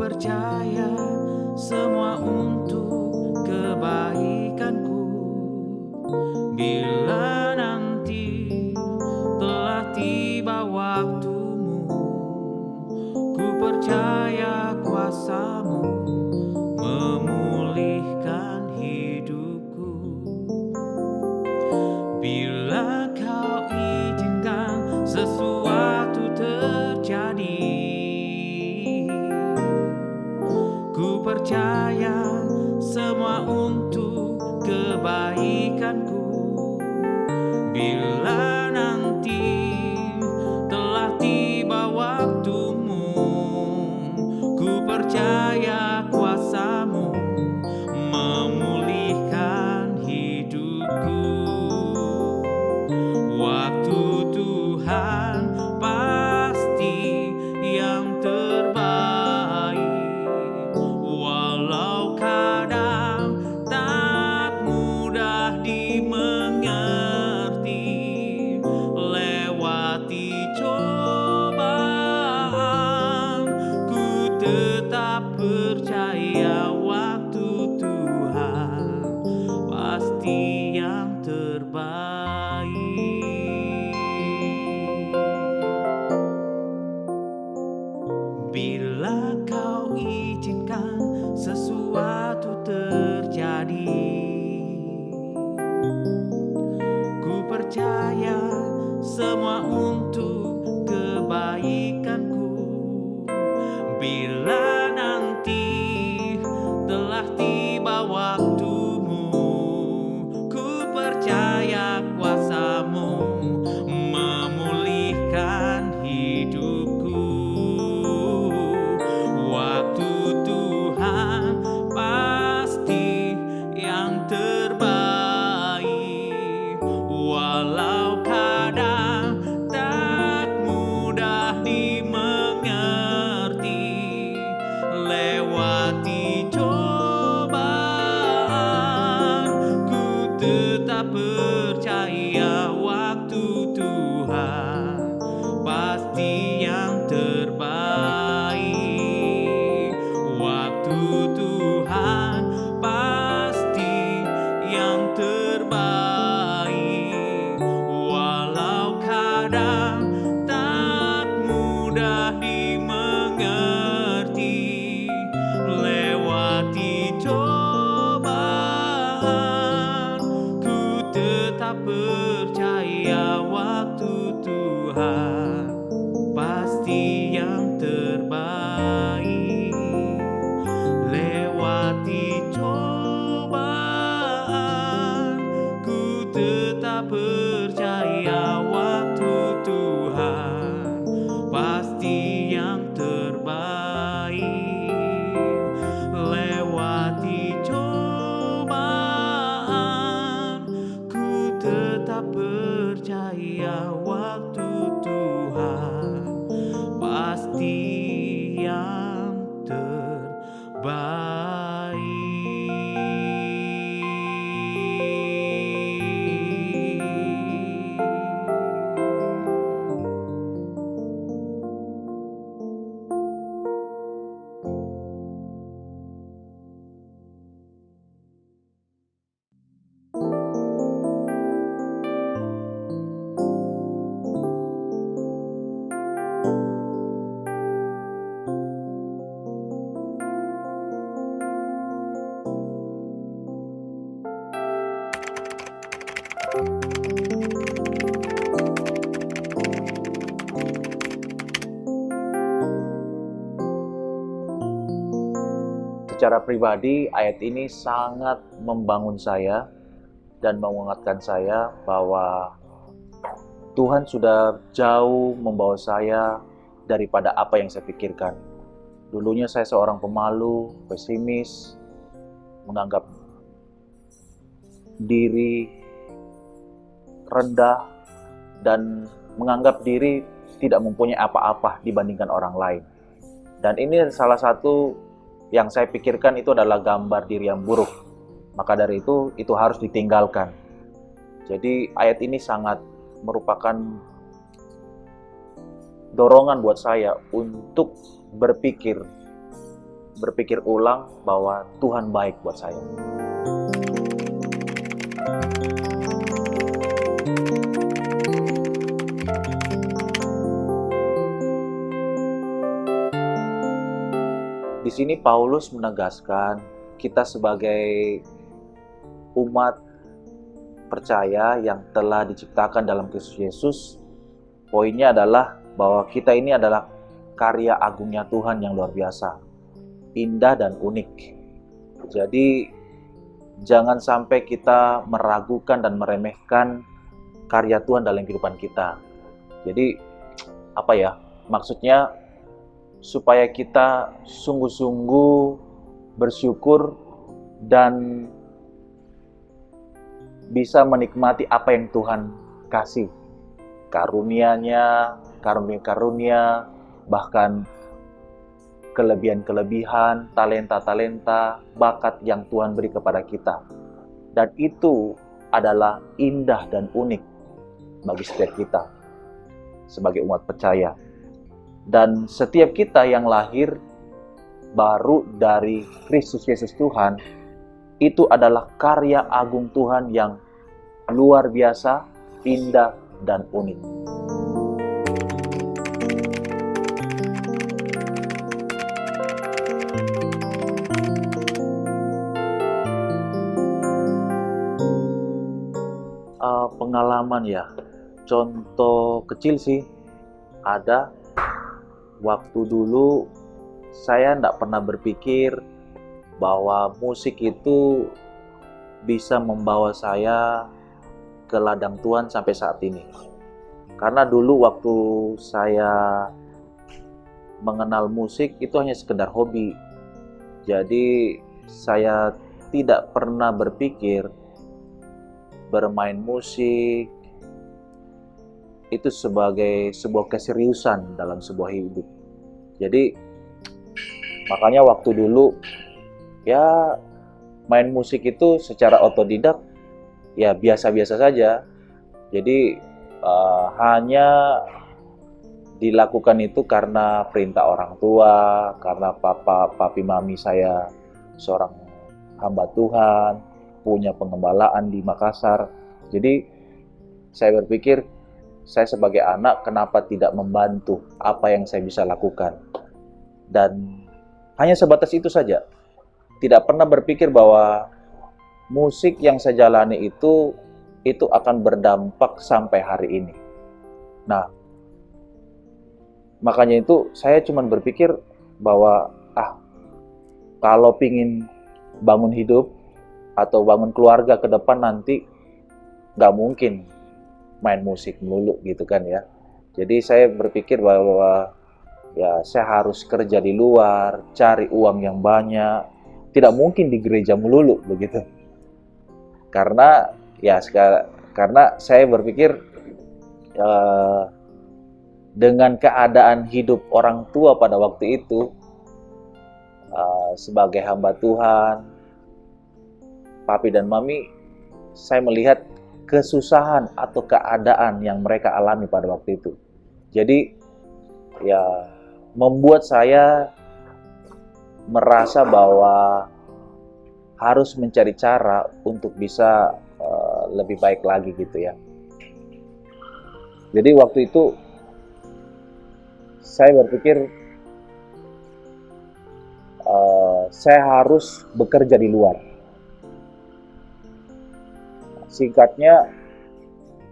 percaya semua untuk kebaikanku. Bila nanti telah tiba waktumu, ku percaya kuasamu memulihkan hidupku. Bila kau izinkan sesuatu terjadi, ku percaya semua untuk kebaikanku. Bila nanti telah tiba waktumu, ku percaya kuasamu memulihkan hidupku. Waktu Tuhan pasti yang terbaik, walau kadang tak mudah dimengerti. Lewati cobaan, ku tetap percaya waktu Tuhan pasti yang terbaik. Bila kau izinkan sesuatu terjadi, ku percaya semua untuk kebaikanku. Bila nanti telah tiba waktumu, ku percaya kuasamu memulihkan hidupku. Waktu Tuhan pasti yang terbaik, walau kadang tak mudah dimengerti. Lewati cobaan, ku tetap percaya waktu Tuhan pasti yang terbaik. Waktu Tuhan pasti yang terbaik, walau kadang tak mudah dimengerti. Lewati cobaan, ku tetap percaya waktu Tuhan pasti yang terbaik. Lewati cobaan, ku tetap percaya waktu Tuhan pasti yang terbaik. Lewati cobaan, ku tetap percaya waktu Tuhan pasti yang Secara pribadi, ayat ini sangat membangun saya dan mengingatkan saya bahwa Tuhan sudah jauh membawa saya daripada apa yang saya pikirkan. Dulunya saya seorang pemalu, pesimis, menganggap diri rendah, dan menganggap diri tidak mempunyai apa-apa dibandingkan orang lain. Dan ini salah satu yang saya pikirkan itu adalah gambar diri yang buruk. Maka dari itu harus ditinggalkan. Jadi ayat ini sangat merupakan dorongan buat saya untuk berpikir berpikir ulang bahwa Tuhan baik buat saya. Di sini Paulus menegaskan kita sebagai umat percaya yang telah diciptakan dalam Kristus Yesus, poinnya adalah bahwa kita ini adalah karya agungnya Tuhan yang luar biasa, indah dan unik. Jadi jangan sampai kita meragukan dan meremehkan karya Tuhan dalam kehidupan kita. Jadi maksudnya supaya kita sungguh-sungguh bersyukur dan bisa menikmati apa yang Tuhan kasih, karunia-Nya, karunia-karunia, bahkan kelebihan-kelebihan, talenta-talenta, bakat yang Tuhan beri kepada kita. Dan itu adalah indah dan unik bagi setiap kita sebagai umat percaya. Dan setiap kita yang lahir baru dari Kristus Yesus Tuhan, itu adalah karya agung Tuhan yang luar biasa, indah, dan unik. Pengalaman ya, contoh kecil sih ada. Waktu dulu saya tidak pernah berpikir bahwa musik itu bisa membawa saya ke ladang Tuhan sampai saat ini. Karena dulu waktu saya mengenal musik itu hanya sekedar hobi. Jadi saya tidak pernah berpikir bermain musik itu sebagai sebuah keseriusan dalam sebuah hidup. Jadi makanya waktu dulu ya main musik itu secara otodidak ya biasa-biasa saja. Jadi hanya dilakukan itu karena perintah orang tua, karena papi mami saya seorang hamba Tuhan, punya pengembalaan di Makassar. Jadi saya berpikir saya sebagai anak kenapa tidak membantu apa yang saya bisa lakukan. Dan hanya sebatas itu saja. Tidak pernah berpikir bahwa musik yang saya jalani itu akan berdampak sampai hari ini. Nah, makanya itu saya cuma berpikir bahwa kalau pingin bangun hidup atau bangun keluarga ke depan nanti nggak mungkin main musik melulu gitu kan ya. Jadi saya berpikir bahwa ya saya harus kerja di luar, cari uang yang banyak. Tidak mungkin di gereja melulu begitu. Karena saya berpikir dengan keadaan hidup orang tua pada waktu itu sebagai hamba Tuhan, papi dan mami, saya melihat kesusahan atau keadaan yang mereka alami pada waktu itu. Jadi ya membuat saya merasa bahwa harus mencari cara untuk bisa lebih baik lagi gitu ya. Jadi waktu itu saya berpikir saya harus bekerja di luar. Singkatnya,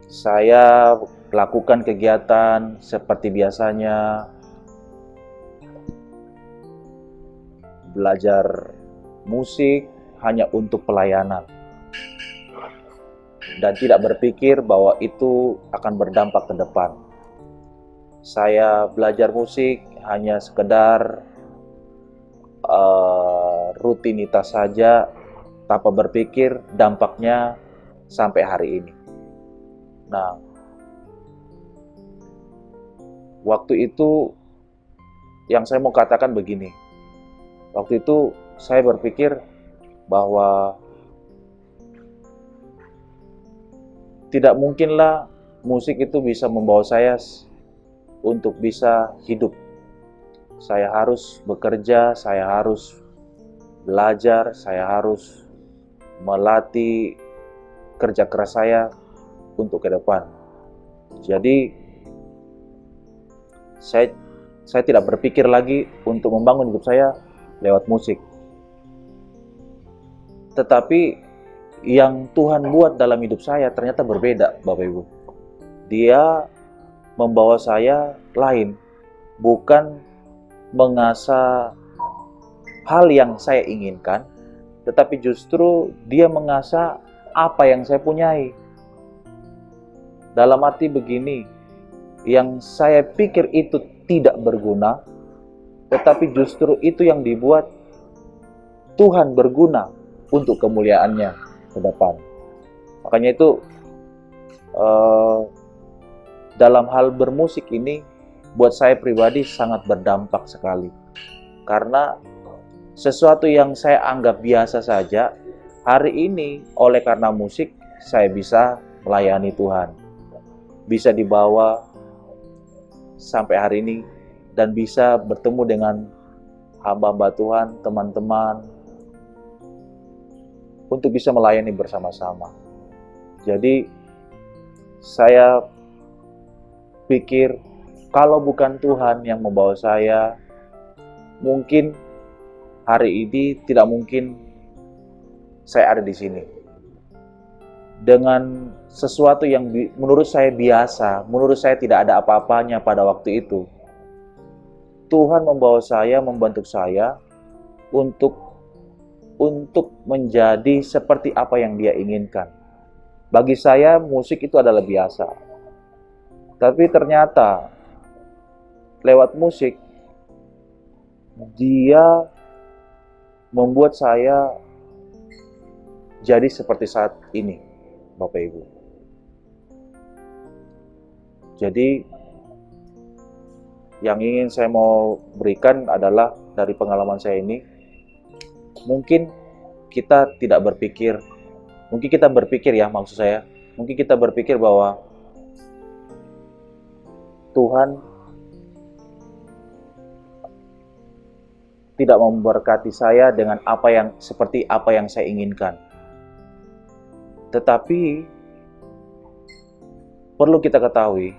saya lakukan kegiatan seperti biasanya, belajar musik hanya untuk pelayanan dan tidak berpikir bahwa itu akan berdampak ke depan. Saya belajar musik hanya sekedar rutinitas saja tanpa berpikir dampaknya sampai hari ini. Nah, waktu itu yang saya mau katakan begini. Waktu itu saya berpikir bahwa tidak mungkinlah musik itu bisa membawa saya untuk bisa hidup saya harus bekerja, saya harus belajar, saya harus melatih kerja keras saya untuk ke depan. Jadi saya tidak berpikir lagi untuk membangun hidup saya lewat musik. Tetapi yang Tuhan buat dalam hidup saya ternyata berbeda, Bapak Ibu. Dia membawa saya lain, bukan mengasah hal yang saya inginkan, tetapi justru dia mengasah apa yang saya punyai. Dalam arti begini, yang saya pikir itu tidak berguna, tetapi justru itu yang dibuat Tuhan berguna untuk kemuliaannya ke depan. Makanya itu dalam hal bermusik ini buat saya pribadi sangat berdampak sekali. Karena sesuatu yang saya anggap biasa saja, hari ini oleh karena musik saya bisa melayani Tuhan. Bisa dibawa sampai hari ini dan bisa bertemu dengan hamba-hamba Tuhan, teman-teman, untuk bisa melayani bersama-sama. Jadi saya pikir kalau bukan Tuhan yang membawa saya, mungkin hari ini tidak mungkin saya ada di sini. Dengan sesuatu yang menurut saya biasa, menurut saya tidak ada apa-apanya pada waktu itu, Tuhan membawa saya, membentuk saya untuk menjadi seperti apa yang Dia inginkan. Bagi saya musik itu adalah biasa. Tapi ternyata lewat musik Dia membuat saya jadi seperti saat ini, Bapak Ibu. Jadi yang ingin saya mau berikan adalah dari pengalaman saya ini, mungkin kita berpikir bahwa Tuhan tidak memberkati saya dengan seperti apa yang saya inginkan. Tetapi perlu kita ketahui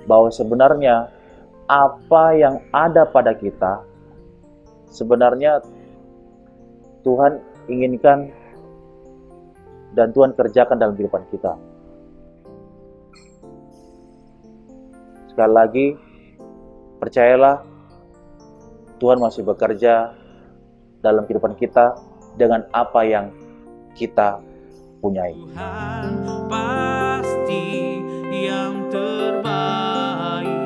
bahwa sebenarnya apa yang ada pada kita sebenarnya Tuhan inginkan dan Tuhan kerjakan dalam kehidupan kita. Sekali lagi, percayalah, Tuhan masih bekerja dalam kehidupan kita dengan apa yang kita punyai. Tuhan pasti yang terbaik,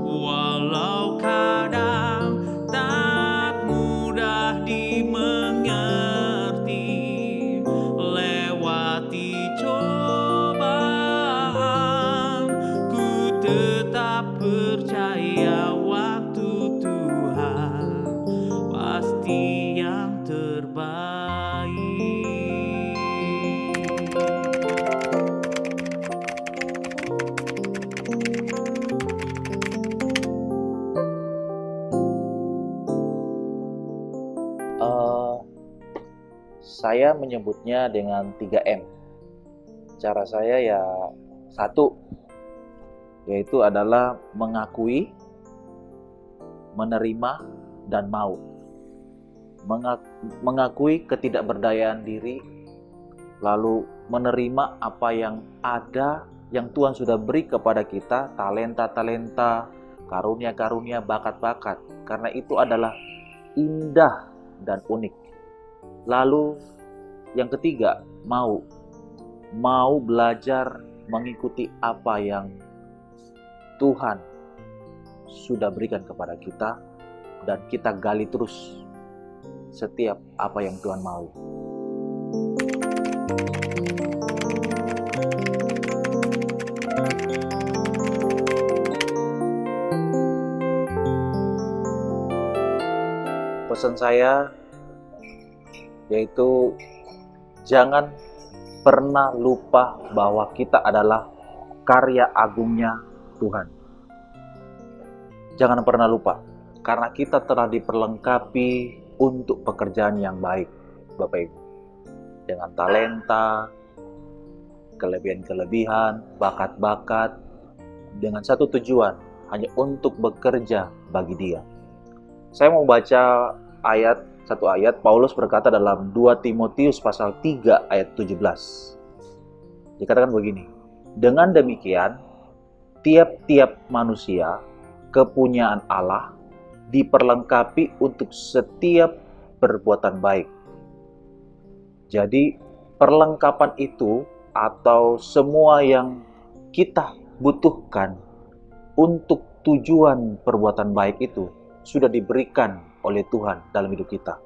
walau kadang tak mudah dimengerti. Lewati cobaan, ku tetap percaya waktu Tuhan pasti yang terbaik. Saya menyebutnya dengan 3M. Cara saya ya satu, yaitu adalah mengakui, menerima, dan mau. Mengakui ketidakberdayaan diri, lalu menerima apa yang ada, yang Tuhan sudah beri kepada kita, talenta-talenta, karunia-karunia, bakat-bakat, karena itu adalah indah dan unik. Lalu yang ketiga, mau belajar mengikuti apa yang Tuhan sudah berikan kepada kita, dan kita gali terus setiap apa yang Tuhan mau. Pesan saya yaitu jangan pernah lupa bahwa kita adalah karya agungnya Tuhan. Jangan pernah lupa. karena kita telah diperlengkapi untuk pekerjaan yang baik, Bapak Ibu. Dengan talenta, kelebihan-kelebihan, bakat-bakat, dengan satu tujuan, hanya untuk bekerja bagi Dia. Saya mau baca satu ayat. Paulus berkata dalam 2 Timotius pasal 3 ayat 17. Dikatakan begini, dengan demikian, tiap-tiap manusia, kepunyaan Allah, diperlengkapi untuk setiap perbuatan baik. Jadi, perlengkapan itu atau semua yang kita butuhkan untuk tujuan perbuatan baik itu sudah diberikan oleh Tuhan dalam hidup kita.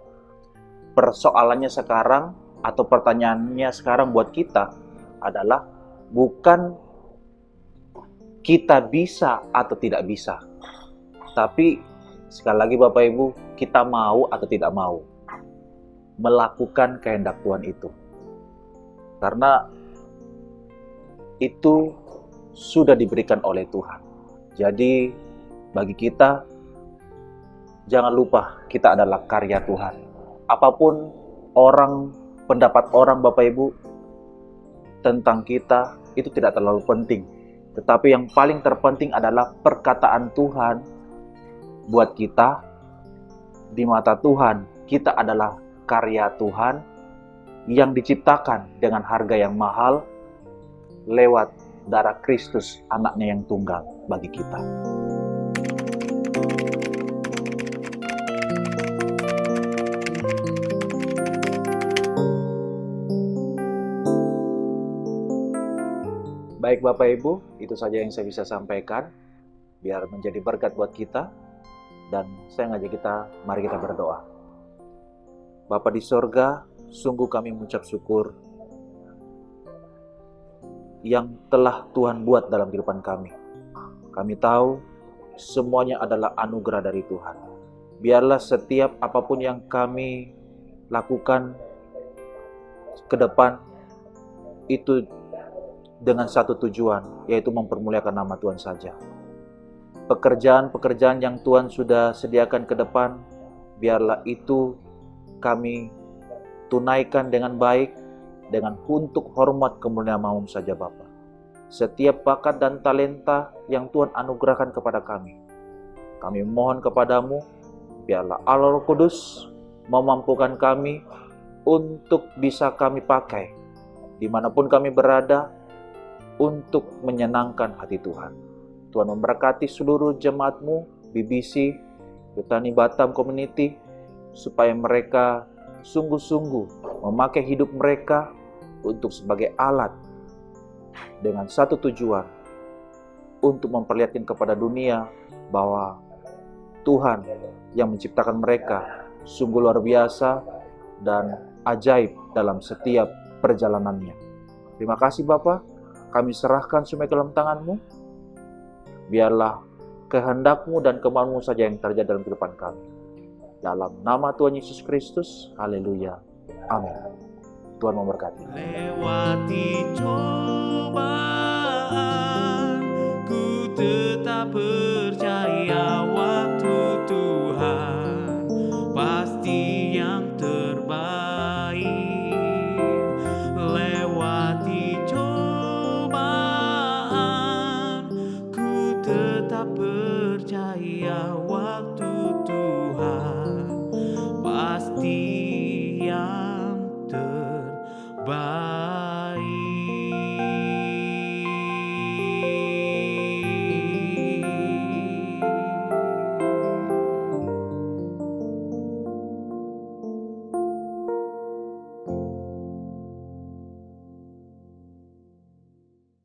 Persoalannya sekarang atau pertanyaannya sekarang buat kita adalah bukan kita bisa atau tidak bisa, tapi sekali lagi Bapak Ibu, kita mau atau tidak mau melakukan kehendak Tuhan itu. Karena itu sudah diberikan oleh Tuhan. Jadi bagi kita, jangan lupa kita adalah karya Tuhan. Apapun pendapat orang Bapak Ibu tentang kita, itu tidak terlalu penting. Tetapi yang paling terpenting adalah perkataan Tuhan buat kita. Di mata Tuhan, kita adalah karya Tuhan yang diciptakan dengan harga yang mahal lewat darah Kristus, anaknya yang tunggal bagi kita. Baik Bapak Ibu, itu saja yang saya bisa sampaikan. Biar menjadi berkat buat kita. Dan saya ngajak kita, mari kita berdoa. Bapa di sorga, sungguh kami mengucap syukur yang telah Tuhan buat dalam kehidupan kami. Kami tahu semuanya adalah anugerah dari Tuhan. Biarlah setiap apapun yang kami lakukan ke depan itu dengan satu tujuan, yaitu mempermuliakan nama Tuhan saja. Pekerjaan-pekerjaan yang Tuhan sudah sediakan ke depan, biarlah itu kami tunaikan dengan baik, dengan untuk hormat kemuliaan nama-Mu saja Bapa. Setiap bakat dan talenta yang Tuhan anugerahkan kepada kami mohon kepadamu, biarlah Allah Roh Kudus memampukan kami untuk bisa kami pakai dimanapun kami berada untuk menyenangkan hati Tuhan. Tuhan memberkati seluruh jemaat-Mu, BBC, Bethany Batam Community, supaya mereka sungguh-sungguh memakai hidup mereka untuk sebagai alat dengan satu tujuan, untuk memperlihatkan kepada dunia bahwa Tuhan yang menciptakan mereka sungguh luar biasa dan ajaib dalam setiap perjalanannya. Terima kasih Bapa, kami serahkan semua ke dalam tangan-Mu. Biarlah kehendak-Mu dan kemauan-Mu saja yang terjadi dalam kehidupan kami. Dalam nama Tuhan Yesus Kristus, haleluya, amin. Tuhan memberkati. Lewati cobaan, ku tetap percaya waktu Tuhan pasti yang terbaik. Lewati cobaan, ku tetap percaya waktu Tuhan pasti yang terbaik.